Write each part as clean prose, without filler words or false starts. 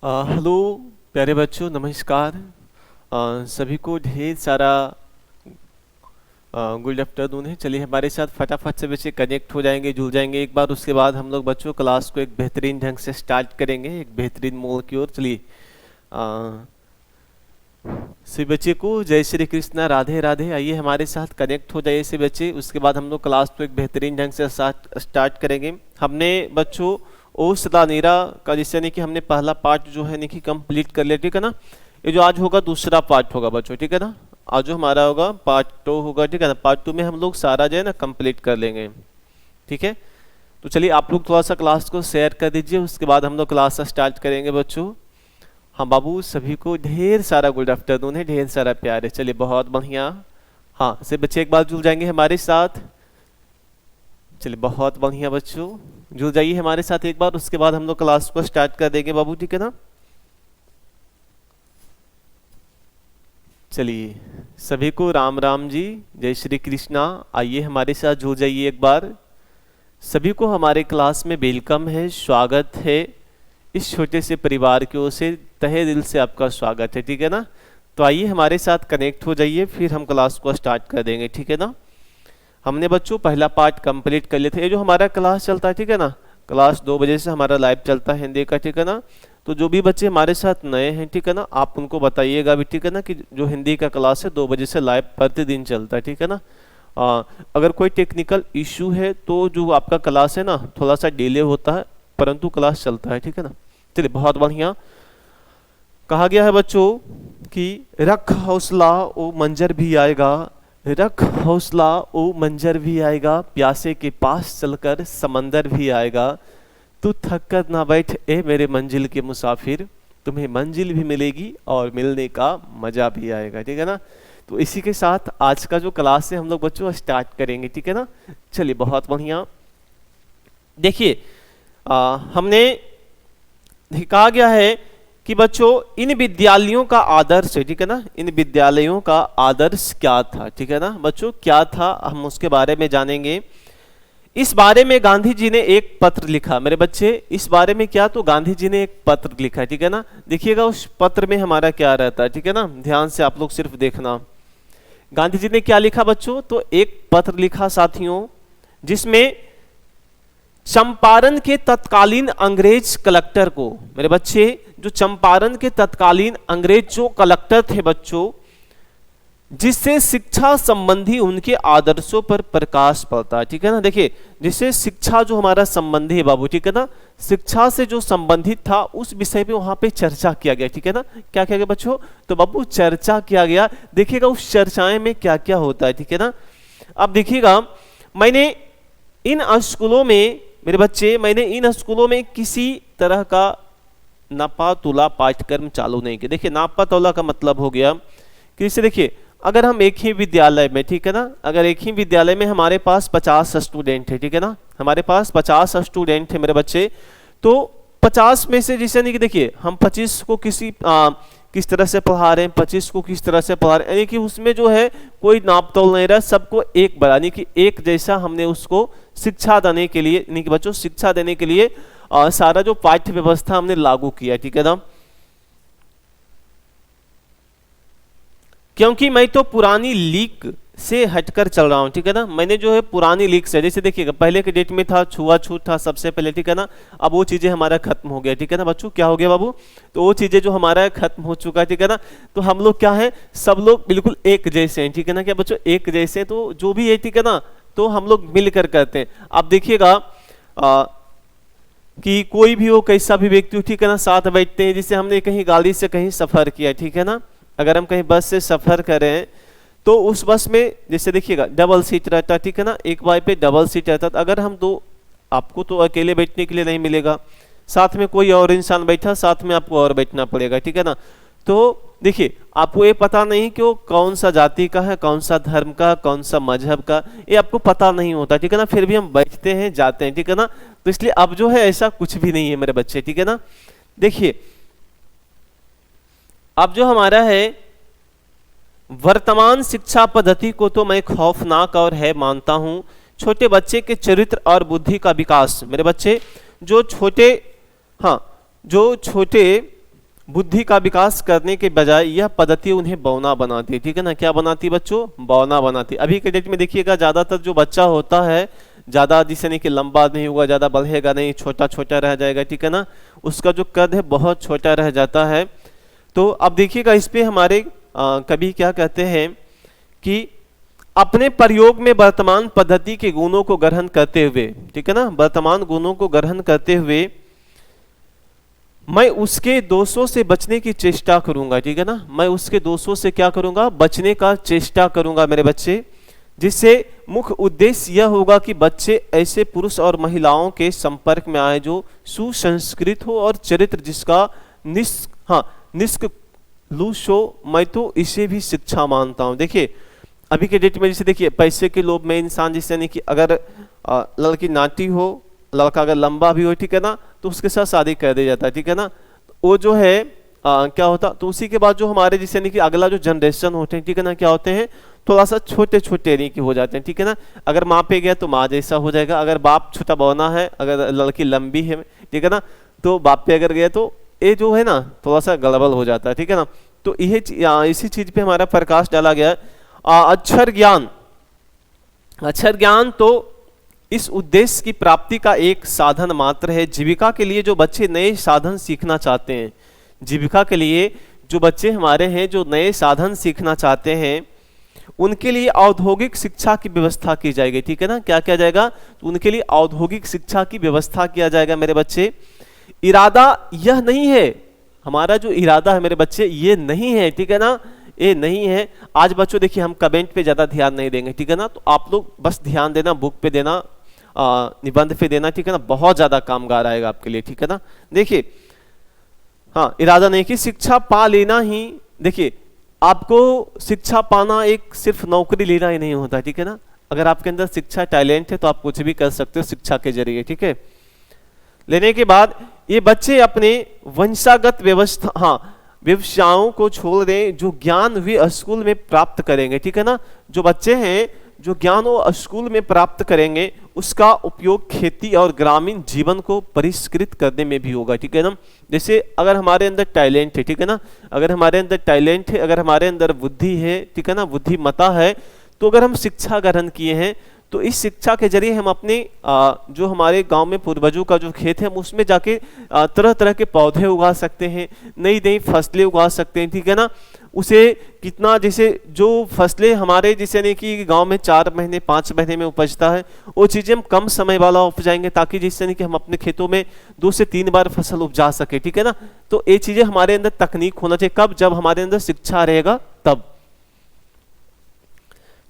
Hello प्यारे बच्चों, नमस्कार। सभी को ढेर सारा गुड आफ्टरनून है। चलिए हमारे साथ फटाफट से बच्चे कनेक्ट हो जाएंगे, जुड़ जाएंगे एक बार। उसके बाद हम लोग बच्चों क्लास को एक बेहतरीन ढंग से स्टार्ट करेंगे, एक बेहतरीन मोड़ की ओर। चलिए सभी बच्चे को जय श्री कृष्णा, राधे राधे। आइए हमारे साथ कनेक्ट हो जाइए सभी बच्चे। उसके बाद हम लोग क्लास को एक बेहतरीन ढंग से स्टार्ट करेंगे। हमने बच्चों ओ सदा नीरा का जिससे नहीं कि हमने पहला पार्ट जो है नहीं कि कंप्लीट कर लिया, ठीक है ना। ये जो आज होगा दूसरा पार्ट होगा बच्चों, ठीक है ना। आज जो हमारा होगा पार्ट 2 होगा, ठीक है ना। पार्ट 2 में हम लोग सारा जो है ना कंप्लीट कर लेंगे, ठीक है। तो चलिए आप लोग थोड़ा सा क्लास को शेयर कर दीजिए, उसके बाद हम लोग क्लास स्टार्ट करेंगे बच्चों। हाँ बाबू, सभी को ढेर सारा गुड आफ्टरनून है, ढेर सारा प्यार है। चलिए बहुत बढ़िया। हाँ से बच्चे एक बार जुड़ जाएंगे हमारे साथ। चलिए बहुत बढ़िया बच्चों, जुड़ जाइए हमारे साथ एक बार। उसके बाद हम लोग क्लास को स्टार्ट कर देंगे बाबू, ठीक है ना। चलिए सभी को राम राम जी, जय श्री कृष्णा। आइए हमारे साथ जुड़ जाइए एक बार। सभी को हमारे क्लास में वेलकम है, स्वागत है। इस छोटे से परिवार की ओर से तहे दिल से आपका स्वागत है, ठीक है ना। तो आइए हमारे साथ कनेक्ट हो जाइए, फिर हम क्लास को स्टार्ट कर देंगे, ठीक है ना। हमने बच्चों पहला पार्ट कंप्लीट कर लिया था। ये जो हमारा क्लास चलता है, ठीक है ना, क्लास 2 बजे से हमारा लाइव चलता है हिंदी का, ठीक है ना। तो जो भी बच्चे हमारे साथ नए हैं, ठीक है ना, आप उनको बताइएगा भी, ठीक है ना, कि जो हिंदी का क्लास है 2 बजे से लाइव प्रतिदिन चलता है, ठीक है ना। अगर कोई टेक्निकल इशू है तो जो आपका क्लास है ना थोड़ा सा डिले होता है, परंतु क्लास चलता है, ठीक है ना। चलिए बहुत बढ़िया। कहा गया है बच्चों कि रख हौसला ओ मंजर भी आएगा, रख हौसला ओ मंजर भी आएगा, प्यासे के पास चलकर समंदर भी आएगा। तू थक कर ना बैठ ए मेरे मंजिल के मुसाफिर, तुम्हें मंजिल भी मिलेगी और मिलने का मजा भी आएगा, ठीक है ना। तो इसी के साथ आज का जो क्लास है हम लोग बच्चों स्टार्ट करेंगे, ठीक है ना। चलिए बहुत बढ़िया। देखिए हमने कहा गया है कि बच्चों इन विद्यालयों का आदर्श है, ठीक है ना। इन विद्यालयों का आदर्श क्या था, ठीक है ना बच्चों, क्या था हम उसके बारे में जानेंगे। इस बारे में गांधी जी ने एक पत्र लिखा मेरे बच्चे। इस बारे में क्या, तो गांधी जी ने एक पत्र लिखा, ठीक है ना। देखिएगा उस पत्र में हमारा क्या रहता है, ठीक है ना। ध्यान से आप लोग सिर्फ देखना। गांधी जी ने क्या लिखा बच्चों, तो एक पत्र लिखा साथियों, जिसमें चंपारण के तत्कालीन अंग्रेज कलेक्टर को, मेरे बच्चे जो चंपारण के तत्कालीन अंग्रेज जो कलेक्टर थे बच्चों, जिससे शिक्षा संबंधी उनके आदर्शों पर प्रकाश पड़ता है, ठीक है ना। देखिए जिससे शिक्षा जो हमारा संबंधी है बाबू, ठीक है ना, शिक्षा से जो संबंधित था उस विषय पे वहां पे चर्चा किया गया, ठीक है ना। क्या किया गया बच्चों, तो बाबू चर्चा किया गया। देखिएगा उस चर्चाएं में क्या क्या होता है, ठीक है ना। अब देखिएगा मैंने इन स्कूलों में मेरे बच्चे, मैंने इन स्कूलों में किसी तरह का नापा तोला पाठ्यक्रम चालू नहीं किया। देखिए नापा तोला का मतलब हो गया कि इसे देखिए, अगर हम एक ही विद्यालय में, ठीक है ना, अगर एक ही विद्यालय में हमारे पास 50 स्टूडेंट है, ठीक है ना, हमारे पास 50 स्टूडेंट है मेरे बच्चे, तो 50 में से जैसे नहीं कि देखिए हम 25 को किस तरह से पढ़ा रहे हैं, 25 को किस तरह से पढ़ा रहे हैं, यानी कि उसमें जो है कोई नाप तोल नहीं रहा, सबको एक बड़ा यानी कि एक जैसा हमने उसको शिक्षा देने के लिए, यानी कि बच्चों शिक्षा देने के लिए सारा जो पाठ्य व्यवस्था हमने लागू किया, ठीक है ना। क्योंकि मैं तो पुरानी लीक से हटकर चल रहा हूं, ठीक है ना। मैंने जो है पुरानी लीक से, जैसे देखिएगा पहले के डेट में था छुआछूत था सबसे पहले, ठीक है ना। अब वो चीजें हमारा खत्म हो गया, ठीक है ना बच्चों। क्या हो गया बाबू, तो वो चीजें जो हमारा खत्म हो चुका है, ठीक है ना। तो हम लोग क्या है, सब लोग बिल्कुल एक जैसे हैं, ठीक है ना। क्या बच्चों, एक जैसे, तो जो भी है, ठीक है ना, तो हम लोग मिलकर करते हैं। अब देखिएगा कि कोई भी हो, कैसा भी व्यक्ति हो, ठीक है ना, साथ बैठते हैं। जैसे हमने कहीं गाड़ी से कहीं सफर किया, ठीक है ना, अगर हम कहीं बस से सफर करें तो उस बस में जैसे देखिएगा डबल सीट रहता है, ठीक है ना, एक बार पे डबल सीट रहता है। अगर हम दो, आपको तो अकेले बैठने के लिए नहीं मिलेगा, साथ में कोई और इंसान बैठा, साथ में आपको और बैठना पड़ेगा, ठीक है ना। तो देखिए आपको ये पता नहीं कि वो कौन सा जाति का है, कौन सा धर्म का, कौन सा मजहब का, ये आपको पता नहीं होता, ठीक है ना। फिर भी हम बैठते हैं, जाते हैं, ठीक है ना। तो इसलिए अब जो है ऐसा कुछ भी नहीं है मेरे बच्चे, ठीक है ना। देखिए अब जो हमारा है वर्तमान शिक्षा पद्धति को तो मैं खौफनाक और है मानता हूं। छोटे बच्चे के चरित्र और बुद्धि का विकास, मेरे बच्चे जो छोटे, हाँ, जो छोटे बुद्धि का विकास करने के बजाय यह पद्धति उन्हें बौना बनाती है, ठीक है ना। क्या बनाती है बच्चों? बौना बनाती है। अभी के डेट में देखिएगा ज्यादातर जो बच्चा होता है ज्यादा जिसे नहीं कि लंबा नहीं होगा, ज्यादा बढ़ेगा नहीं, छोटा छोटा रह जाएगा, ठीक है ना। उसका जो कद है बहुत छोटा रह जाता है। तो अब देखिएगा इस पे हमारे कवि क्या कहते हैं कि अपने प्रयोग में वर्तमान पद्धति के गुणों को ग्रहण करते हुए, ठीक है ना, वर्तमान गुणों को ग्रहण करते हुए मैं उसके दोषों से बचने की चेष्टा करूंगा, ठीक है ना। मैं उसके दोषों से क्या करूंगा? बचने का चेष्टा करूंगा मेरे बच्चे, जिससे मुख्य उद्देश्य यह होगा कि बच्चे ऐसे पुरुष और महिलाओं के संपर्क में आए जो सुसंस्कृत हो और चरित्र जिसका निष्कलुष हो। मैं तो इसे भी शिक्षा मानता हूं। देखिए अभी के डेट में जैसे देखिए पैसे के लोभ में इंसान जैसे नहीं कि अगर लड़की नाटी हो, लड़का अगर लंबा भी हो, ठीक है ना, तो उसके साथ शादी कर दिया जाता है, ठीक है ना। वो जो है क्या होता, तो उसी के बाद जो हमारे जैसे नहीं कि अगला जो जनरेशन होते हैं, ठीक है ना, क्या होते हैं थोड़ा सा छोटे छोटे नहीं कि हो जाते हैं, ठीक है ना। अगर माँ पे गया तो माँ जैसा हो जाएगा, अगर बाप छोटा बौना है, अगर लड़की लंबी है, ठीक है ना, तो बाप पे अगर गया तो ये जो है ना थोड़ा सा गड़बड़ हो जाता है, ठीक है ना। तो इसी चीज पे हमारा प्रकाश डाला गया है। अक्षर ज्ञान, अक्षर ज्ञान तो इस उद्देश्य की प्राप्ति का एक साधन मात्र है। जीविका के लिए जो बच्चे नए साधन सीखना चाहते हैं, जीविका के लिए जो बच्चे हमारे हैं जो नए साधन सीखना चाहते हैं, उनके लिए औद्योगिक शिक्षा की व्यवस्था की जाएगी, ठीक है ना। क्या किया जाएगा? तो उनके लिए औद्योगिक शिक्षा की व्यवस्था किया जाएगा मेरे बच्चे। इरादा यह नहीं है, हमारा जो इरादा है मेरे बच्चे ये नहीं है, ठीक है ना, ये नहीं है। आज बच्चों देखिए हम कमेंट पे ज्यादा ध्यान नहीं देंगे, ठीक है ना। तो आप लोग बस ध्यान देना, बुक पे देना, निबंध पे देना, ठीक है ना, बहुत ज्यादा कामगार आएगा आपके लिए, ठीक है ना। देखिए हाँ, इरादा नहीं कि शिक्षा पा लेना ही, देखिए आपको शिक्षा पाना एक सिर्फ नौकरी लेना ही नहीं होता, ठीक है ना। अगर आपके अंदर शिक्षा टैलेंट है तो आप कुछ भी कर सकते हो शिक्षा के जरिए, ठीक है। लेने के बाद ये बच्चे अपने वंशागत व्यवसायों को छोड़ दें जो ज्ञान वे स्कूल में प्राप्त करेंगे, ठीक है ना। जो बच्चे हैं जो ज्ञान वो स्कूल में प्राप्त करेंगे उसका उपयोग खेती और ग्रामीण जीवन को परिष्कृत करने में भी होगा, ठीक है ना। जैसे अगर हमारे अंदर टैलेंट है, ठीक है ना, अगर हमारे अंदर टैलेंट है, अगर हमारे अंदर बुद्धि है, ठीक है ना, बुद्धिमत्ता है, तो अगर हम शिक्षा ग्रहण किए हैं तो इस शिक्षा के जरिए हम अपने जो हमारे गांव में पूर्वजों का जो खेत है हम उसमें जाके तरह तरह के पौधे उगा सकते हैं, नई नई फसलें उगा सकते हैं, ठीक है ना। उसे कितना जैसे जो फसलें हमारे जैसे नहीं कि गांव में 4 महीने 5 महीने में उपजता है, वो चीजें हम कम समय वाला उपजाएंगे ताकि जिससे नहीं कि हम अपने खेतों में 2 से 3 बार फसल उपजा सके, ठीक है ना। तो ये चीजें हमारे अंदर तकनीक होना चाहिए, कब? जब हमारे अंदर शिक्षा रहेगा तब।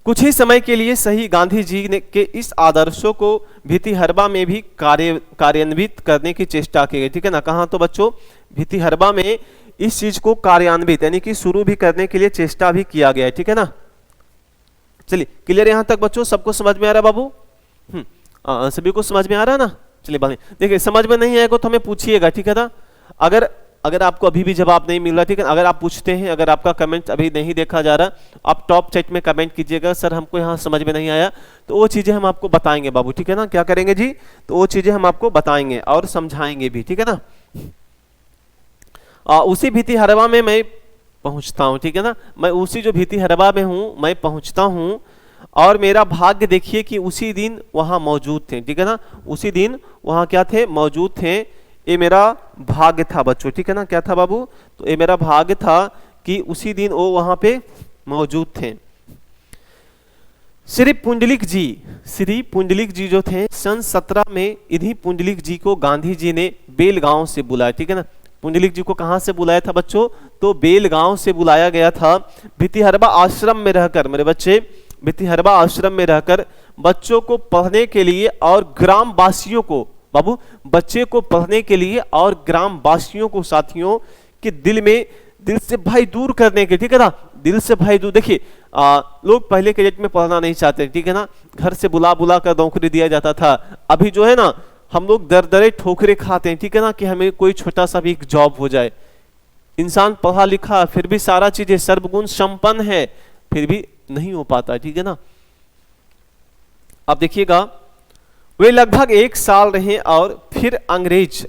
कुछ ही समय के लिए सही गांधी जी ने के इस आदर्शों को भितिहरबा में भी कार्यान्वित करने की चेष्टा की गई, ठीक है ना। कहाँ? तो बच्चों भितिहरबा में इस चीज को कार्यान्वित यानी कि शुरू भी करने के लिए चेष्टा भी किया गया है, ठीक है ना। चलिए क्लियर यहां तक बच्चों? सबको समझ में आ रहा है बाबू? सभी को समझ में आ रहा है ना? चलिए बढ़िया। देखिए समझ में नहीं आएगा तो हमें पूछिएगा, ठीक है ना। अगर आपको अभी भी जवाब नहीं मिल रहा, ठीक है, अगर आप पूछते हैं, अगर आपका कमेंट अभी नहीं देखा जा रहा, आप टॉप चैट में कमेंट कीजिएगा, सर हमको यहाँ समझ में नहीं आया, तो वो चीजें हम आपको बताएंगे बाबू, ठीक है ना। क्या करेंगे जी? तो वो चीजें हम आपको बताएंगे और समझाएंगे भी, ठीक है ना। उसी भितिहरबा में मैं पहुंचता हूँ, ठीक है ना। मैं उसी जो भितिहरबा में हूँ मैं पहुंचता हूँ और मेरा भाग्य देखिए कि उसी दिन वहां मौजूद थे, ठीक है ना। उसी दिन वहां क्या थे? मौजूद थे। ये मेरा भाग्य था बच्चों, ठीक है ना। क्या था बाबू? तो ये मेरा भाग्य था कि उसी दिन वो वहां पे मौजूद थे। श्री पुंडलिक जी जो थे सन 17 में इन्हीं पुंडलिक जी को गांधी जी ने बेलगांव से बुलाया, ठीक है ना। पुंडलिक जी को कहां से बुलाया था बच्चों? तो बेलगांव से बुलाया गया था। भितिहरबा आश्रम में रहकर मेरे बच्चे, भितिहरबा आश्रम में रहकर बच्चों को पढ़ने के लिए और ग्राम वासियों को, बाबू बच्चे को पढ़ने के लिए और ग्राम वासियों को साथियों के दिल से भय दूर करने के, ठीक है ना, दिल से भय दूर। देखिए लोग पहले के डेट में पढ़ना नहीं चाहते, ठीक है ना, घर से बुला बुला कर नौकरी दिया जाता था। अभी जो है ना हम लोग दर दरे ठोकरे खाते हैं, ठीक है ना, कि हमें कोई छोटा सा भी एक जॉब हो जाए। इंसान पढ़ा लिखा फिर भी सारा चीजें सर्वगुण संपन्न है फिर भी नहीं हो पाता, ठीक है ना। अब देखिएगा वे लगभग 1 साल रहे और फिर अंग्रेज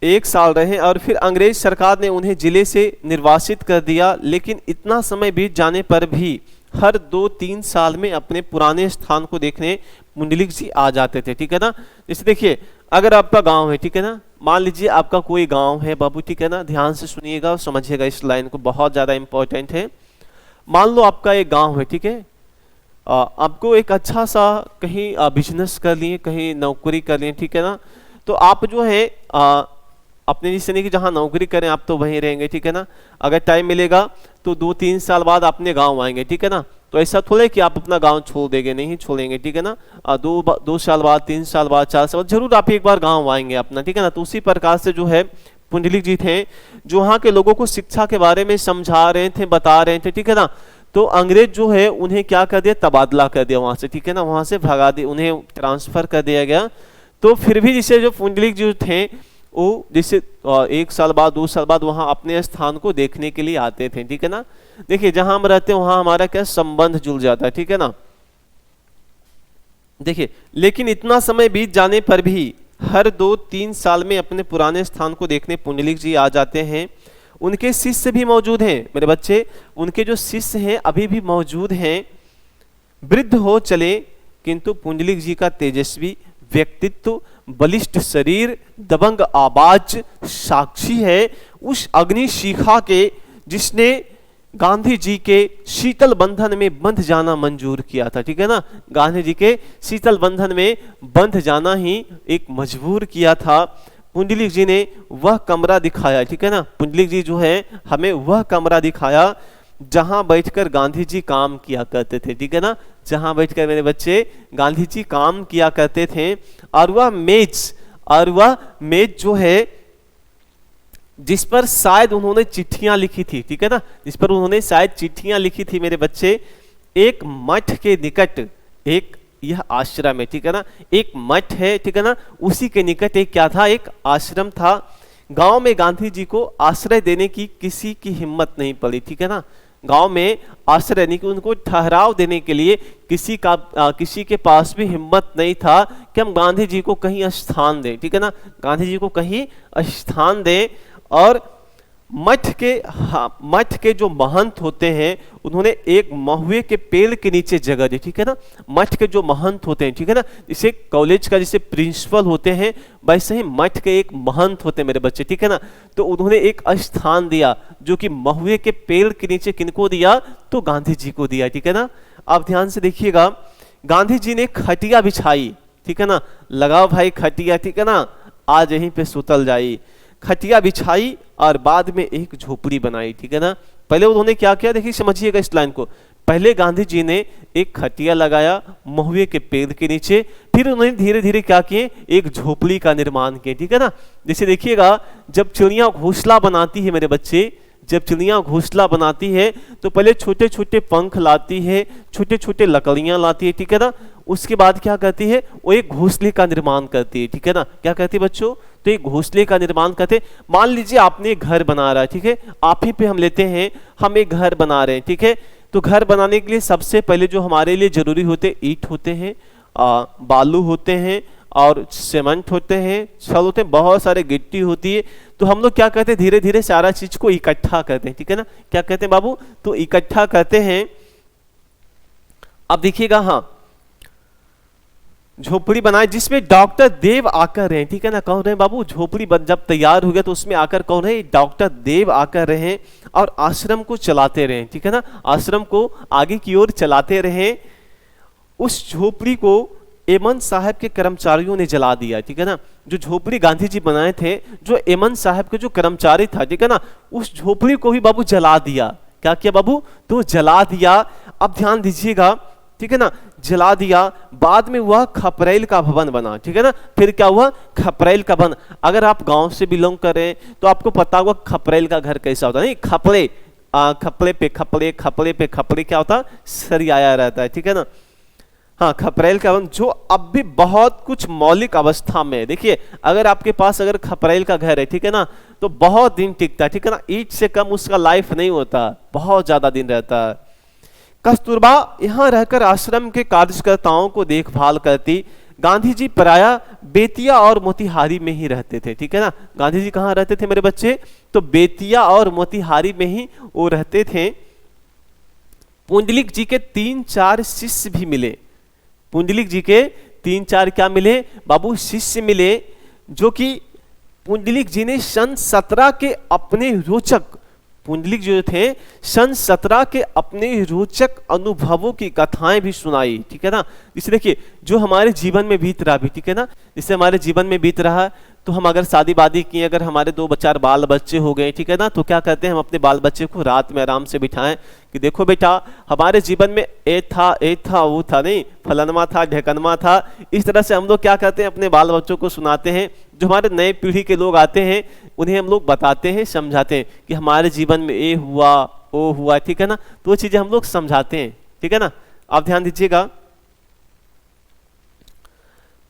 एक साल रहे और फिर अंग्रेज सरकार ने उन्हें जिले से निर्वासित कर दिया। लेकिन इतना समय बीत जाने पर भी हर 2-3 साल में अपने पुराने स्थान को देखने पुंडलिक जी आ जाते थे, ठीक है ना। जैसे देखिए, अगर आपका गांव है, ठीक है ना, मान लीजिए आपका कोई गांव है बाबू, ठीक है ना, ध्यान से सुनिएगा और समझिएगा इस लाइन को, बहुत ज़्यादा इंपॉर्टेंट है। मान लो आपका एक गांव है, ठीक है, आपको एक अच्छा सा कहीं बिजनेस कर लिए, कहीं नौकरी कर लिए, ठीक है ना। तो आप जो है अपने जिससे नहीं कि जहाँ नौकरी करें आप तो वहीं रहेंगे, ठीक है ना। अगर टाइम मिलेगा तो 2-3 साल बाद अपने गांव आएंगे, ठीक है ना। तो ऐसा थोड़े कि आप अपना गांव छोड़ देंगे, नहीं छोड़ेंगे, ठीक है ना। 2 साल बाद, 3 साल बाद, 4 साल बाद जरूर आप एक बार गांव आएंगे अपना, ठीक है ना। तो उसी प्रकार से जो है पुंडलिक जी थे, जो वहाँ के लोगों को शिक्षा के बारे में समझा रहे थे, बता रहे थे, ठीक है ना। तो अंग्रेज जो है उन्हें क्या कर दिया, तबादला कर दिया वहां से, ठीक है ना, वहां से भगा दिया, उन्हें ट्रांसफर कर दिया गया। तो फिर भी जिसे जो पुंडलिक जी थे वो जिसे 1 साल बाद, 2 साल बाद वहां अपने स्थान को देखने के लिए आते थे, ठीक है ना। देखिए, जहां हम रहते हैं वहां हमारा क्या संबंध जुड़ जाता है, ठीक है ना। देखिए, लेकिन इतना समय बीत जाने पर भी हर 2-3 साल में अपने पुराने स्थान को देखने पुंडलिक जी आ जाते हैं। उनके शिष्य भी मौजूद हैं मेरे बच्चे, उनके जो शिष्य हैं अभी भी मौजूद हैं। वृद्ध हो चले किंतु पुंडलिक जी का तेजस्वी व्यक्तित्व, बलिष्ठ शरीर, दबंग आवाज साक्षी है उस अग्नि शिखा के जिसने गांधी जी के शीतल बंधन में बंध जाना मंजूर किया था, ठीक है ना। गांधी जी के शीतल बंधन में बंध जाना ही एक मजबूर किया था। पुंडलिक जी ने वह कमरा दिखाया, ठीक है ना। पुंडलिक जी जो है हमें वह कमरा दिखाया जहां बैठकर गांधी जी काम किया करते थे, ठीक है ना। जहां बैठकर मेरे बच्चे गांधी जी काम किया करते थे। और वह मेज जो है जिस पर शायद उन्होंने चिट्ठियां लिखी थी, ठीक है ना, जिस पर उन्होंने शायद चिट्ठियां लिखी थी मेरे बच्चे, एक मठ के निकट, एक यह आश्रम है, ठीक है ना, एक मठ है, ठीक है ना, उसी के निकट एक क्या था, एक आश्रम था। गांव में गांधी जी को आश्रय देने की किसी की हिम्मत नहीं पड़ी, ठीक है ना। गांव में आश्रय नहीं कि उनको ठहराव देने के लिए किसी के पास भी हिम्मत नहीं था कि हम गांधी जी को कहीं स्थान दें, ठीक है ना, गांधी जी को कहीं स्थान दें। और मठ के जो महंत होते हैं उन्होंने एक महुए के पेड़ के नीचे जगह दी, ठीक है ना। मठ के जो महंत होते हैं, ठीक है ना, जैसे कॉलेज का जैसे प्रिंसिपल होते हैं वैसे ही मठ के एक महंत होते हैं मेरे बच्चे, ठीक है ना। तो उन्होंने एक स्थान दिया जो कि महुए के पेड़ के नीचे किनको दिया, तो गांधी जी को दिया, ठीक है ना। आप ध्यान से देखिएगा, गांधी जी ने खटिया बिछाई, ठीक है ना, लगाओ भाई खटिया, ठीक है ना, आज यहीं पे सुतल जाई, खटिया बिछाई और बाद में एक झोपड़ी बनाई, ठीक है ना। पहले उन्होंने क्या किया, देखिए समझिएगा इस लाइन को। पहले गांधी जी ने एक खटिया लगाया महुए के पेड़ के नीचे, फिर उन्होंने धीरे धीरे क्या किए, एक झोपड़ी का निर्माण किया, ठीक है ना। जैसे देखिएगा, जब चिड़िया घोंसला बनाती है मेरे बच्चे, जब चिड़िया घोंसला बनाती है तो पहले छोटे छोटे पंख लाती है, छोटे छोटे लकड़ियां लाती है, ठीक है ना। उसके बाद क्या करती है, वो एक घोंसले का निर्माण करती है, ठीक है ना। क्या कहती है बच्चों, तो एक घोंसले का निर्माण करते। मान लीजिए आपने एक घर बना रहा है, ठीक है, आप ही पे हम लेते हैं, हम एक घर बना रहे हैं, ठीक है। तो घर बनाने के लिए सबसे पहले जो हमारे लिए जरूरी होते, ईंट होते हैं, बालू होते हैं और सीमेंट होते हैं, छड़ होते हैं, बहुत सारे गिट्टी होती है। तो हम लोग क्या करते हैं, धीरे धीरे सारा चीज को इकट्ठा करते हैं, ठीक है ना। क्या कहते हैं बाबू, तो इकट्ठा करते हैं। अब देखिएगा, हाँ, झोपड़ी बनाए जिसमें डॉक्टर देव आकर रहे, ठीक है ना। कौन रहे बाबू, झोपड़ी जब तैयार हो गया तो उसमें आकर कौन रहे, डॉक्टर देव आकर रहे और आश्रम को चलाते रहे, ठीक है ना, आश्रम को आगे की ओर चलाते रहे। उस झोपड़ी को एमन साहब के कर्मचारियों ने जला दिया, ठीक है ना। जो झोपड़ी गांधी जी बनाए थे, जो एमन साहब के जो कर्मचारी था, ठीक है ना, उस झोपड़ी को भी बाबू जला दिया। क्या किया बाबू, तो जला दिया। अब ध्यान दीजिएगा, ठीक है ना, जला दिया। बाद में वह खपरेल का भवन बना, ठीक है ना। फिर क्या हुआ, खपरेल का भवन। अगर आप गांव से बिलोंग कर रहे हैं तो आपको पता होगा खपरेल का घर कैसा होता है, नहीं, खपड़े, खपड़े पे खपड़े, खपड़े पे खपड़े क्या होता, सरियाया रहता है, ठीक है ना। हाँ, खपरेल का भवन जो अब भी बहुत कुछ मौलिक अवस्था में है। देखिए, अगर आपके पास अगर खपरेल का घर है, ठीक है ना, तो बहुत दिन टिकता है, ठीक है ना। ईंट से कम उसका लाइफ नहीं होता, बहुत ज्यादा दिन रहता है। कस्तूरबा यहाँ रहकर आश्रम के कार्यकर्ताओं को देखभाल करती। गांधी जी प्रायः बेतिया और मोतिहारी में ही रहते थे, ठीक है ना। गांधी जी कहाँ रहते थे मेरे बच्चे? तो बेतिया और मोतिहारी में ही वो रहते थे। पुंडलिक जी के 3-4 शिष्य भी मिले। पुंडलिक जी के 3-4 क्या मिले बाबू? शिष्य मिले, जो कि पुंडलिक जी ने सन 17 के अपने रोचक, पुंडलिक जो थे सन 17 के अपने रोचक अनुभवों की कथाएं भी सुनाई, ठीक है ना। इसे देखिए जो हमारे जीवन में बीत रहा भी, ठीक है ना, जिससे हमारे जीवन में बीत रहा, तो हम अगर शादी वादी किए, अगर हमारे 2-4 बाल बच्चे हो गए, ठीक है ना, तो क्या करते हैं हम अपने बाल बच्चे को रात में आराम से बिठाएं कि देखो बेटा हमारे जीवन में ए था वो था, नहीं फलनमा था ढेकनमा था। इस तरह से हम लोग क्या करते हैं अपने बाल बच्चों को सुनाते हैं। जो हमारे नए पीढ़ी के लोग आते हैं उन्हें हम लोग बताते हैं, समझाते हैं कि हमारे जीवन में ए हुआ ओ हुआ, ठीक है ना। तो वो चीजें हम लोग समझाते हैं, ठीक है ना। आप ध्यान दीजिएगा।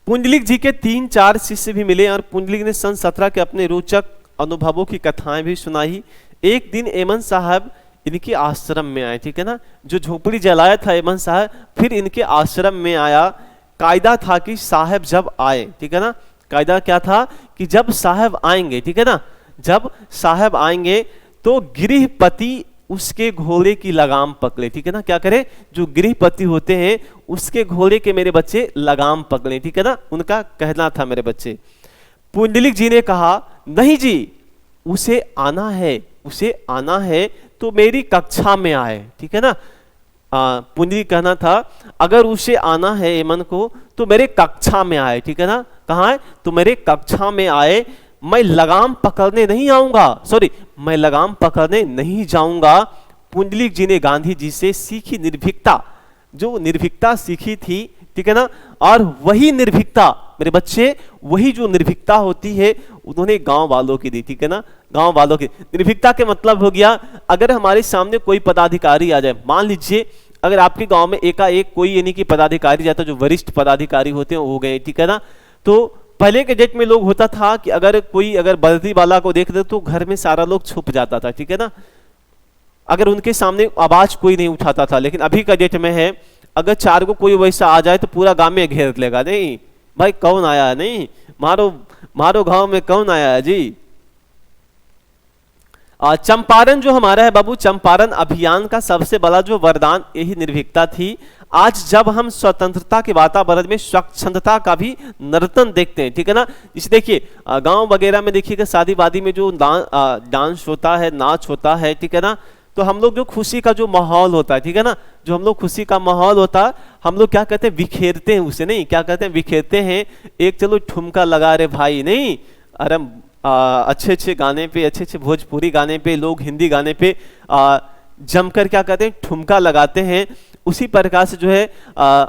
पुंडलिक जी के 3-4 शिष्य भी मिले और पुंडलिक ने सन 17 के अपने रोचक अनुभवों की कथाएं भी सुनाई। एक दिन एमन साहब इनके आश्रम में आए, ठीक है ना। जो झोपड़ी जलाया था एमन साहब, फिर इनके आश्रम में आया। कायदा था कि साहब जब आए, ठीक है ना, कायदा क्या था कि जब साहब आएंगे, ठीक है ना, जब साहब आएंगे तो गृहपति उसके घोड़े की लगाम पकड़े, ठीक है ना। क्या करे? जो गृहपति होते हैं उसके घोड़े के मेरे बच्चे लगाम पकड़े, ठीक है ना, उनका कहना था मेरे बच्चे। पुंडलिक जी ने कहा नहीं जी, उसे आना है, उसे आना है तो मेरी कक्षा में आए, ठीक है ना। पुंडलिक कहना था अगर उसे आना है एमन को तो मेरे कक्षा में आए, ठीक है ना। कहाँ है? तो मेरे कक्षा में आए। मैं लगाम पकड़ने नहीं आऊंगा, सॉरी मैं लगाम पकड़ने नहीं जाऊंगा। पुंडलिक जी ने गांधी जी से सीखी निर्भीकता, जो निर्भीकता सीखी थी, ठीक है ना। और वही निर्भीकता मेरे बच्चे, वही जो निर्भीकता होती है उन्होंने गांव वालों की दी, ठीक है ना। गांव वालों की निर्भीकता के मतलब हो गया अगर हमारे सामने कोई पदाधिकारी आ जाए, मान लीजिए अगर आपके गांव में एकाएक कोई यानी कि पदाधिकारी जाता, जो वरिष्ठ पदाधिकारी होते हैं हो गए, ठीक है ना। तो पहले के डेट में लोग होता था कि अगर कोई अगर वर्दी वाला को देख दे तो घर में सारा लोग छुप जाता था, ठीक है ना, अगर उनके सामने आवाज कोई नहीं उठाता था। लेकिन अभी का डेट में है अगर 4 को कोई वैसा आ जाए तो पूरा गांव में घेर लेगा, नहीं भाई कौन आया, नहीं मारो मारो गांव में कौन आया है जी। चंपारण जो हमारा है बाबू, चंपारण अभियान का सबसे बड़ा जो वरदान यही निर्भीकता थी। आज जब हम स्वतंत्रता के वातावरण में स्वच्छंदता का भी नर्तन देखते हैं, ठीक है ना। इसे देखिए गांव वगैरह में देखिएगा शादी वादी में जो डांस होता है, नाच होता है, ठीक है ना, तो हम लोग जो खुशी का जो माहौल होता है, ठीक है ना, जो हम लोग खुशी का माहौल होता है हम लोग क्या कहते हैं बिखेरते हैं उसे, नहीं क्या कहते हैं बिखेरते हैं। एक चलो ठुमका लगा रे भाई, नहीं अरे अच्छे अच्छे गाने पे, अच्छे अच्छे भोजपुरी गाने पे, लोग हिंदी गाने पे जमकर क्या कहते हैं ठुमका लगाते हैं। उसी प्रकार से जो है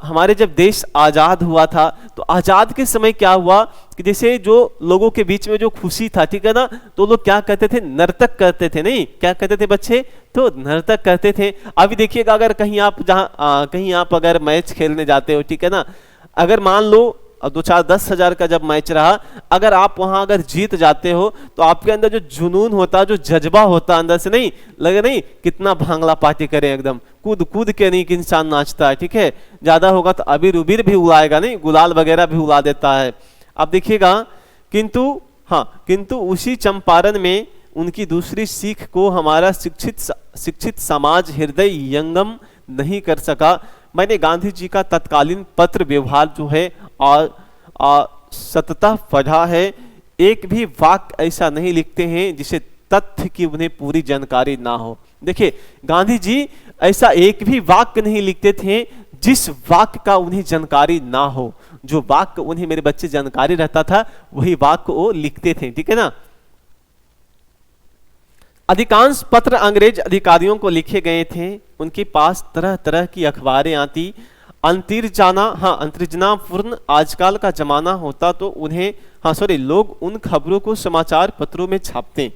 हमारे जब देश आज़ाद हुआ था तो आज़ाद के समय क्या हुआ कि जैसे जो लोगों के बीच में जो खुशी था, ठीक है ना, तो लोग क्या कहते थे नर्तक करते थे, नहीं क्या कहते थे बच्चे, तो नर्तक करते थे। अभी देखिएगा अगर कहीं आप कहीं आप अगर मैच खेलने जाते हो, ठीक है ना, अगर मान लो 2-4-10 हजार का जब मैच रहा, अगर आप वहां अगर जीत जाते हो तो आपके अंदर जो जुनून होता, जो जज्बा होता अंदर से, नहीं लगे नहीं कितना भांगला पार्टी करें, एकदम कूद कूद के नहीं कि इंसान नाचता है, ठीक है। ज्यादा होगा तो अबीर उबीर भी उड़ाएगा, नहीं गुलाल वगैरह भी उड़ा देता है। आप देखिएगा किंतु उसी चंपारण में उनकी दूसरी सीख को हमारा शिक्षित समाज हृदय यंगम नहीं कर सका। मैंने गांधी जी का तत्कालीन पत्र व्यवहार जो है और सततः पढ़ा है। एक भी वाक्य ऐसा नहीं लिखते हैं जिसे तथ्य की उन्हें पूरी जानकारी ना हो। देखिए गांधी जी ऐसा एक भी वाक्य नहीं लिखते थे जिस वाक्य का उन्हें जानकारी ना हो। जो वाक्य उन्हें मेरे बच्चे जानकारी रहता था वही वाक्य वो लिखते थे, ठीक है ना। अधिकांश पत्र अंग्रेज अधिकारियों को लिखे गए थे। उनके पास तरह तरह की अखबारें आती। अंतर्जना पूर्ण आजकल का जमाना होता तो उन्हें लोग उन खबरों को समाचार पत्रों में छापते,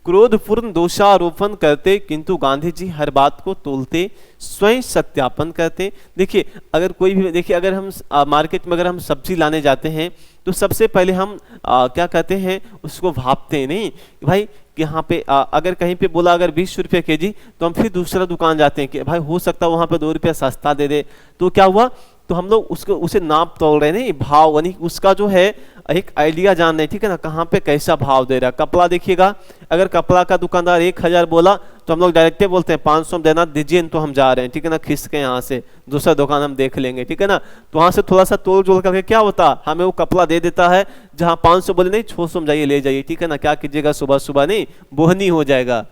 क्रोधपूर्ण दोषारोपण करते, किंतु गांधी जी हर बात को तोलते, स्वयं सत्यापन करते। देखिए अगर कोई भी देखिए अगर हम मार्केट में अगर हम सब्जी लाने जाते हैं तो सबसे पहले हम क्या कहते हैं उसको भापते हैं, नहीं भाई कि यहाँ पे अगर कहीं पे बोला अगर 20 रुपये केजी, तो हम फिर दूसरा दुकान जाते हैं कि भाई हो सकता है वहाँ पे 2 रुपया सस्ता दे दे। तो क्या हुआ, तो हम लोग उसको उसे नाप तोल रहे नहीं, भाव यानी उसका जो है एक आइडिया जान रहे, ठीक है ना, कहाँ पे कैसा भाव दे रहा। कपड़ा देखिएगा, अगर कपड़ा का दुकानदार 1000 बोला तो हम लोग डायरेक्ट बोलते हैं 500 देना दीजिए, तो हम जा रहे हैं, ठीक है ना, खिसक के यहाँ से दूसरा दुकान हम देख लेंगे, ठीक है ना। तो वहाँ से थोड़ा सा तोल जोड़ करके क्या होता, हमें वो कपड़ा दे देता है, जहाँ 500 बोले नहीं 600 में जाइए ले जाइए, ठीक है ना। क्या कीजिएगा, सुबह सुबह नहीं बोहनी हो जाएगा।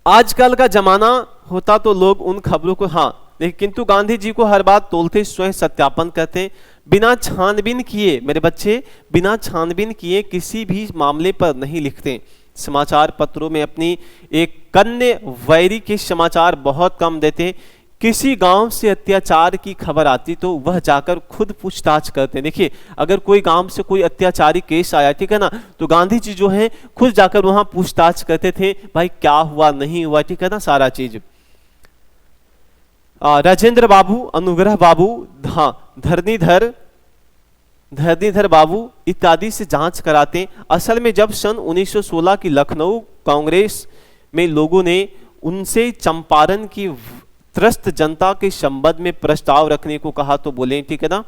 आजकल का जमाना होता तो लोग उन खबरों को, हाँ, लेकिन किंतु गांधी जी को हर बात तोलते स्वयं सत्यापन करते हैं, बिना छानबीन किए, मेरे बच्चे बिना छानबीन किए किसी भी मामले पर नहीं लिखते। समाचार पत्रों में अपनी एक कन्या वैरी के समाचार बहुत कम देते। किसी गांव से अत्याचार की खबर आती तो वह जाकर खुद पूछताछ करते। देखिए, अगर कोई गांव से कोई अत्याचारी केस आया, ठीक है ना, तो गांधी जी जो है खुद जाकर वहां पूछताछ करते थे, भाई क्या हुआ नहीं हुआ, ठीक है ना, सारा चीज। राजेंद्र बाबू, अनुग्रह बाबू, हाँ, धरणीधर बाबू इत्यादि से जांच कराते। असल में जब सन 1916 की लखनऊ कांग्रेस में लोगों ने उनसे चंपारण की त्रस्त जनता के संबंध में प्रस्ताव रखने को कहा, तो बोले, ठीक है ना,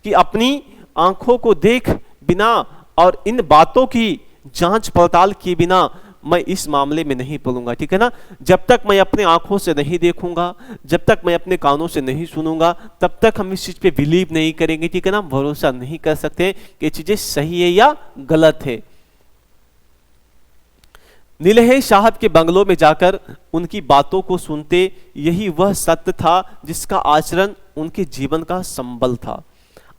कि अपनी आंखों को देख बिना और इन बातों की जांच पड़ताल किए बिना मैं इस मामले में नहीं पड़ूंगा, ठीक है ना। जब तक मैं अपने आंखों से नहीं देखूंगा, जब तक मैं अपने कानों से नहीं सुनूंगा, तब तक हम इस चीज पे बिलीव नहीं करेंगे, ठीक है ना, भरोसा नहीं कर सकते कि चीजें सही है या गलत है। नीलहे साहब के बंगलों में जाकर उनकी बातों को सुनते, यही वह सत्य था जिसका आचरण उनके जीवन का संबल था।